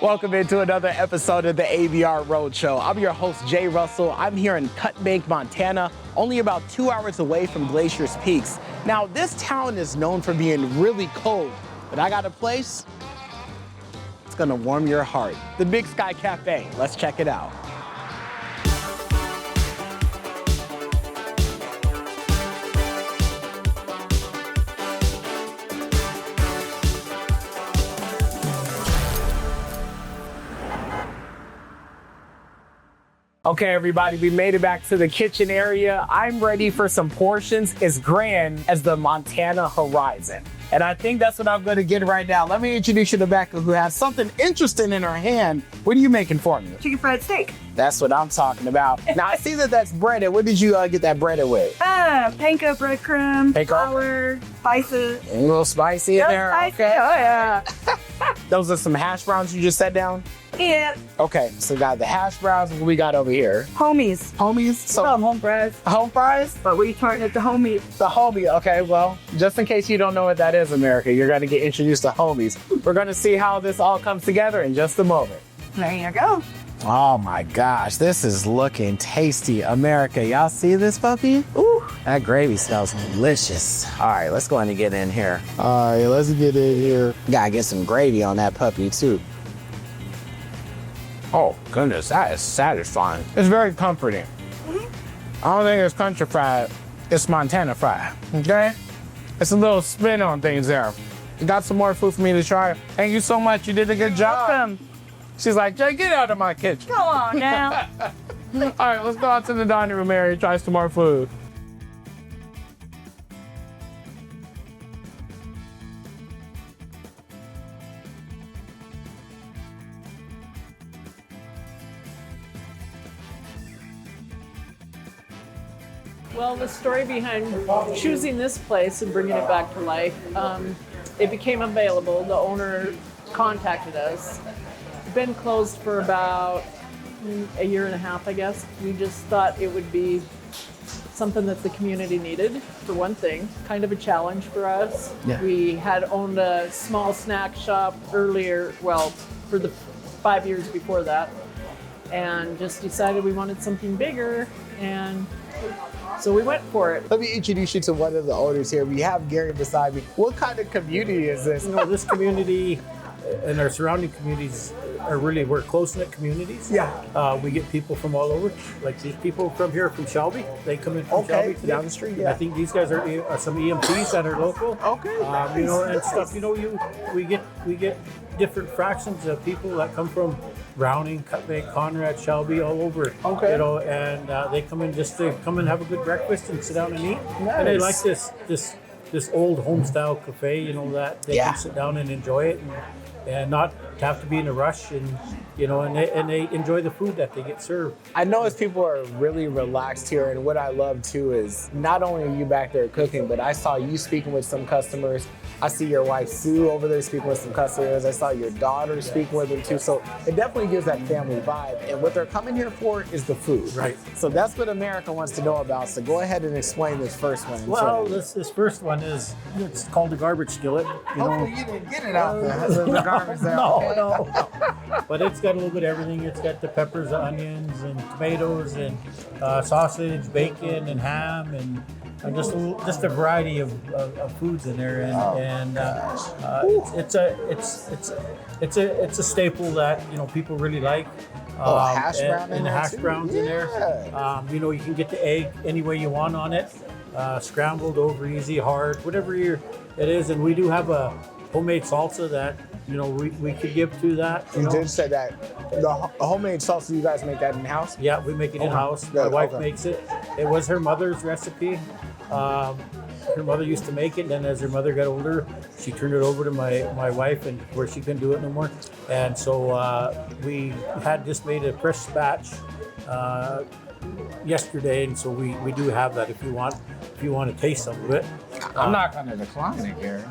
Welcome into another episode of the ABR Roadshow. I'm your host, Jay Russell. I'm here in Cut Bank, Montana, only about 2 hours away from Glacier's Peaks. Now, this town is known for being really cold, but I got a place that's gonna warm your heart. The Big Sky Cafe. Let's check it out. Okay, everybody, we made it back to the kitchen area. I'm ready for some portions as grand as the Montana horizon. And I think that's what I'm gonna get right now. Let me introduce you to Becca, who has something interesting in her hand. What are you making for me? Chicken fried steak. That's what I'm talking about. Now, I see that that's breaded. What did you get that breaded with? Panko breadcrumbs, Panko? flour, spices. A little spicy in there, Spicy. okay. Oh, yeah. Those are some hash browns you just set down? Yeah. Okay, so we got the hash browns. What we got over here? Homies. Homies? So Home fries. home fries? But we turn it to homies. The homie, okay, well, just in case you don't know what that is, America, you're gonna get introduced to homies. We're gonna see how this all comes together in just a moment. There you go. Oh my gosh, this is looking tasty. America, y'all see this puppy? Ooh, that gravy smells delicious. All right, let's go ahead and get in here. All right, let's get in here. Gotta get some gravy on that puppy too. Oh goodness, that is satisfying. It's very comforting. I don't think it's country fried, it's Montana fried, okay? It's a little spin on things there. You got some more food for me to try? Thank you so much, you did a good job. Welcome. She's like, Jay, get out of my kitchen. Come on now. All right, let's go out to the dining room area and try some more food. Well, the story behind choosing this place and bringing it back to life, it became available. The owner contacted us. Been closed for about a year and a half, I guess. We just thought it would be something that the community needed, for one thing. Kind of a challenge for us. Yeah. We had owned a small snack shop earlier, well, for the 5 years before that, and just decided we wanted something bigger, and so we went for it. Let me introduce you to one of the owners here. We have Gary beside me. What kind of community is this? You know, this community and our surrounding communities are really, we're close-knit communities. Yeah. We get people from all over. Like these people from here, from Shelby, they come in from Okay, Shelby today. down the street, yeah. I think these guys are some EMTs that are local. Okay, nice, You know, and nice. stuff. You know, we get different fractions of people that come from Browning, Cut Bank, Conrad, Shelby, all over. Okay. You know, and they come in just to come and have a good breakfast and sit down and eat. And they like Nice. this old home style cafe, you know, that they Yeah. can sit down and enjoy it and not have to be in a rush, and you know, and they enjoy the food that they get served. I notice people are really relaxed here, and what I love too is not only are you back there cooking, but I saw you speaking with some customers. I see your wife Sue over there speaking with some customers. I saw your daughter speaking with them too. So it definitely gives that family vibe. And what they're coming here for is the food. Right. So that's what America wants to know about. So go ahead and explain this first one. Well, this first one is, it's called the garbage skillet. You know. Hopefully you didn't get it out there. The garbage there. No. But it's got a little bit of everything. It's got the peppers, the onions, and tomatoes, and sausage, bacon, and ham, and just a variety of foods in there. And it's a staple that, you know, people really like. Hash brown in and the there hash too? browns in there. Yeah. You know, you can get the egg any way you want on it, scrambled, over easy, hard, whatever it is. And we do have a homemade salsa that, you know, we could give to that. You know. did say that the homemade salsa, you guys make that in house? Yeah, we make it in house. Good, My wife okay. makes it. It was her mother's recipe. Her mother used to make it, and then as her mother got older, she turned it over to my wife, and where she couldn't do it no more. And so we had just made a fresh batch yesterday, and so we do have that if you want to taste some of it. I'm not going to decline it, Gary.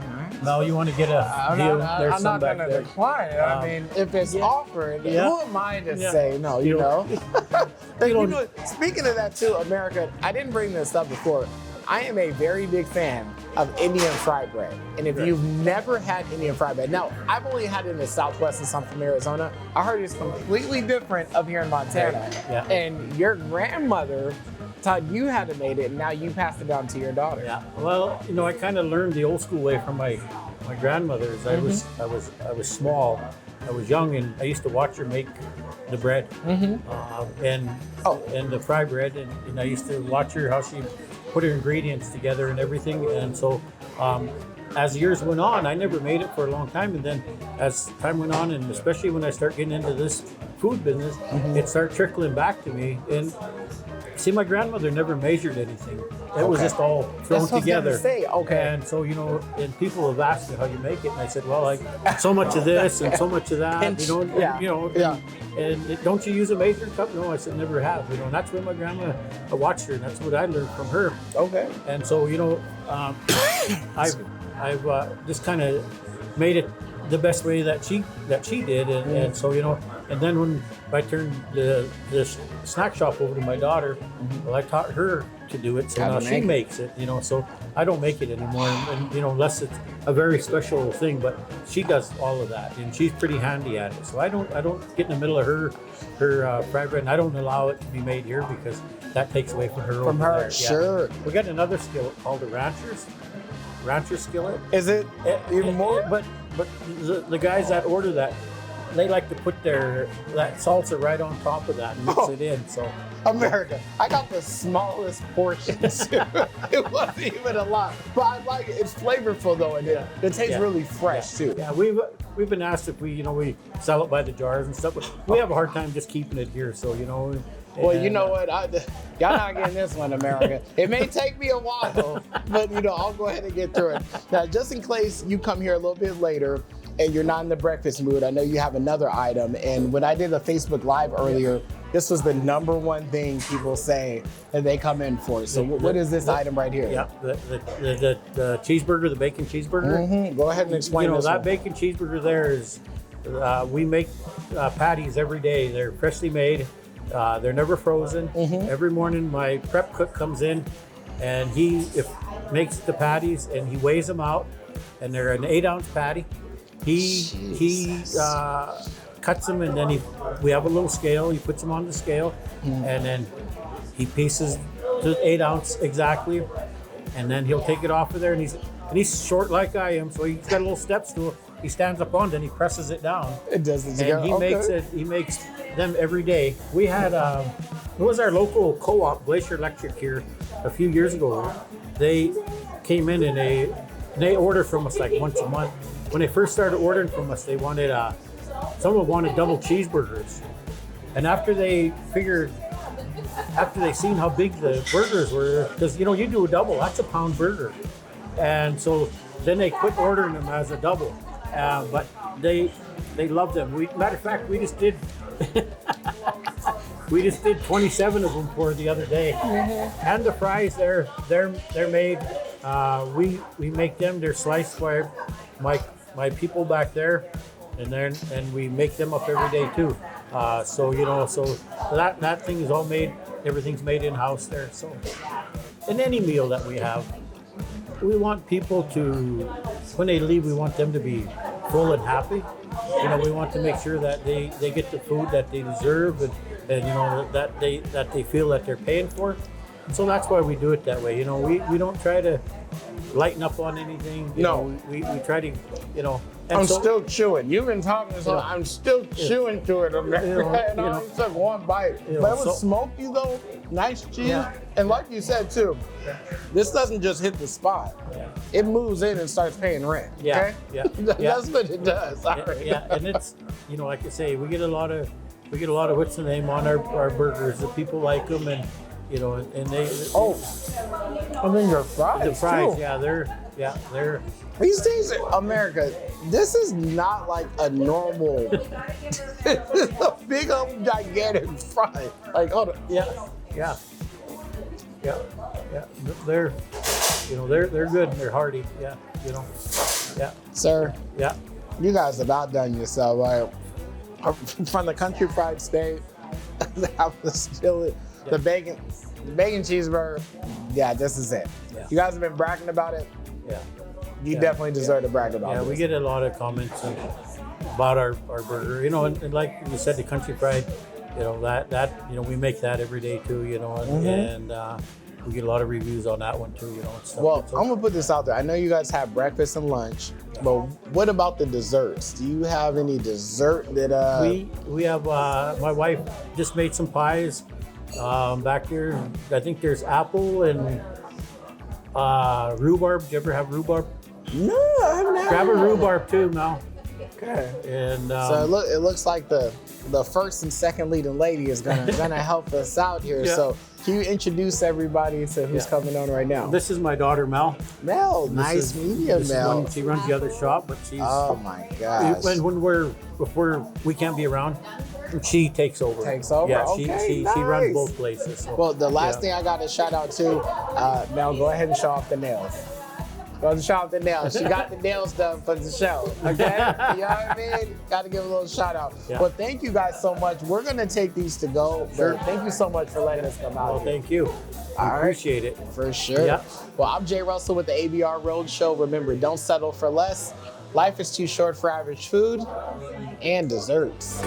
No, you want to get a deal? There's I'm some not back going to there. decline it. I mean, if it's offered, Yeah. who am I to Yeah. say no, you You know? don't- Hey, you you don't- know, speaking of that too, America, I didn't bring this up before. I am a very big fan of Indian fried bread. And if you've never had Indian fried bread, now I've only had it in the Southwest and something from Arizona. I heard it's completely different up here in Montana. Yeah. And your grandmother taught you how to make it, and now you passed it down to your daughter. Yeah. Well, I kind of learned the old school way from my grandmother's. I was small, I was young, and I used to watch her make the bread and the fry bread, and I used to watch her how she put her ingredients together and everything. And so as years went on, I never made it for a long time, and then as time went on, and especially when I start getting into this food business, it started trickling back to me. And see, my grandmother never measured anything. It was just all thrown together. And so, and people have asked me how you make it, and I said, well, like so much of this and so much of that, and don't you use a measuring cup? No, I said, never have. And that's when my grandma, I watched her, and that's what I learned from her. Okay. And so, I've just kind of made it the best way that she did, and so and then when I turned the snack shop over to my daughter, well, I taught her to do it, so now she makes it. So I don't make it anymore, and unless it's a very special thing. But she does all of that, and she's pretty handy at it. So I don't get in the middle of her fried bread, and I don't allow it to be made here because that takes away from her. From her, there. sure. Yeah. We got another skillet called the Rancher skillet. Is it even more? But the guys that order that, they like to put that salsa right on top of that and mix it in. So America, I got the smallest portions. It wasn't even a lot, but I like it. It's flavorful though, and it tastes really fresh too. Yeah, we've been asked if we sell it by the jars and stuff, but we have a hard time just keeping it here. So Well, you know what? Y'all not getting this one, America. It may take me a while, but I'll go ahead and get through it. Now, just in case you come here a little bit later and you're not in the breakfast mood, I know you have another item. And when I did a Facebook Live earlier, this was the number one thing people say that they come in for. So what is this item right here? Yeah, the cheeseburger, the bacon cheeseburger. Go ahead and explain this that one. bacon cheeseburger there is, we make patties every day. They're freshly made. They're never frozen. Every morning my prep cook comes in and he makes the patties and he weighs them out, and they're an 8-ounce patty. He cuts them, and then we have a little scale. He puts them on the scale, and then he pieces to 8 ounce exactly, and then he'll take it off of there. And he's short like I am, so he's got a little step stool. He stands up on it and he presses it down. It does it and he makes it. He makes them every day. We had it was our local co-op, Glacier Electric, here a few years ago. They came in and they order from us like once a month. When they first started ordering from us, they wanted someone wanted double cheeseburgers, and after they seen how big the burgers were, because you do a double, that's a pound burger, and so then they quit ordering them as a double. But they love them. Matter of fact, we just did 27 of them for the other day. And the fries, they're made. We make them. They're sliced by my people back there, and we make them up every day too. So that thing is all made. Everything's made in house there. So in any meal that we have, we want people to, when they leave, we want them to be full and happy. We want to make sure that they get the food that they deserve, and that they feel that they're paying for. And so that's why we do it that way. We don't try to lighten up on anything. We try to, I'm still chewing. You've been talking this long. I'm still chewing to it. And I only took one bite. But it was smoky though, nice cheese. Yeah. And like you said too, this doesn't just hit the spot. Yeah. It moves in and starts paying rent. Yeah. Okay? Yeah. That's what it does. Yeah. And it's, like I say, we get a lot of what's the name on our burgers. The people like them, and and they. I mean your fries. The fries, too. they're. These days, America, this is not like a normal. It's a big old gigantic fry. Like, hold on. Yeah. They're good. They're hearty. Yeah. Yeah. Sir. Yeah. You guys have outdone yourself. Like, from the country fried steak, the skillet, the bacon cheeseburger. Yeah, this is it. Yeah. You guys have been bragging about it. Yeah. You Yeah. definitely deserve to brag about Yeah, it. we get a lot of comments about our burger. You know, and like you said, the country fried, you know, that you know, we make that every day too, you know, and we get a lot of reviews on that one too, you know. And stuff. Well, So- I'm gonna put this out there. I know you guys have breakfast and lunch, but what about the desserts? Do you have any dessert that we have my wife just made some pies back there. I think there's apple and rhubarb. Do you ever have rhubarb? No, I haven't had Grab a that. rhubarb too, Mal. Okay. And So it looks like the first and second leading lady is gonna help us out here. Yeah. So can you introduce everybody to who's Yeah. coming on right now? this is my daughter Mel. Mel, This nice is- meeting you, this is Mel. one- she runs the other shop, but she's Oh my gosh. when we can't be around, she takes over. Takes over? Yeah, Okay, she nice. runs both places. So, Well, the last yeah. thing I got to shout out to, Mel, go ahead and show off the nails. Go ahead and show off the nails. She got the nails done for the show, okay? You know what I mean? Got to give a little shout out. Yeah. Well, thank you guys so much. We're going to take these to go. Sure. But thank you so much for letting us come out Well, here. thank you. All right. Appreciate it. For sure. Yeah. Well, I'm Jay Russell with the ABR Road Show. Remember, don't settle for less. Life is too short for average food and desserts.